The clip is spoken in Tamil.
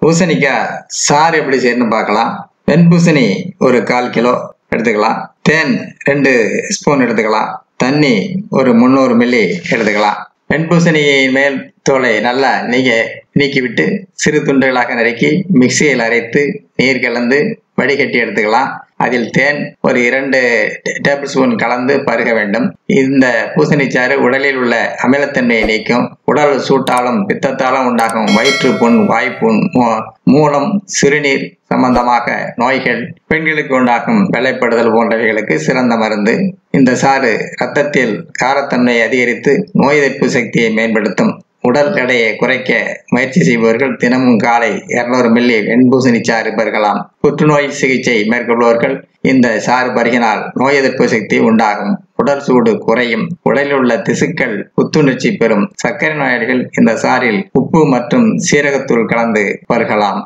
பூசணிக்காய் சாறு எப்படி செய்யணும்னு பார்க்கலாம். வெண்பூசணி ஒரு 1/4 கிலோ எடுத்துக்கலாம். தேன் 2 ஸ்பூன் எடுத்துக்கலாம். தண்ணி ஒரு 300 மில்லி எடுத்துக்கலாம். வெண்பூசணியின் மேல் தோலை நல்லா நீக்கிவிட்டு சிறு துண்டுகளாக நறுக்கி மிக்சியில் அரைத்து நீர் கலந்து வடிகட்டி எடுத்துக்கலாம். அதில் தேன் ஒரு 2 டேபிள் ஸ்பூன் கலந்து பருக வேண்டும். இந்த பூசணிச்சாறு உடலில் உள்ள அமிலத்தன்மையை நீக்கும். உடல் சூட்டாலும் பித்தத்தாலும் உண்டாகும் வயிற்றுப்புண், வாய்ப்புண், மூலம், சிறுநீர் சம்பந்தமாக நோய்கள், பெண்களுக்கு உண்டாகும் வெள்ளைப்படுதல் போன்றவைகளுக்கு சிறந்த மருந்து. இந்த சாறு இரத்தத்தில் காரத்தன்மையை அதிகரித்து நோய் எதிர்ப்பு சக்தியை மேம்படுத்தும். உடல் எடையை குறைக்க முயற்சி செய்பவர்கள் தினமும் காலை 200 மில்லி வெண்பூசணி சாறு பருகலாம். புற்றுநோய் சிகிச்சை மேற்கொள்பவர்கள் இந்த சாறு பருகினால் நோய் எதிர்ப்பு சக்தி உண்டாகும். உடல் சூடு குறையும். உடலில் உள்ள திசுக்கள் புத்துணர்ச்சி பெறும். சர்க்கரை நோயாளிகள் இந்த சாறில் உப்பு மற்றும் சீரகத்தூள் கலந்து பருகலாம்.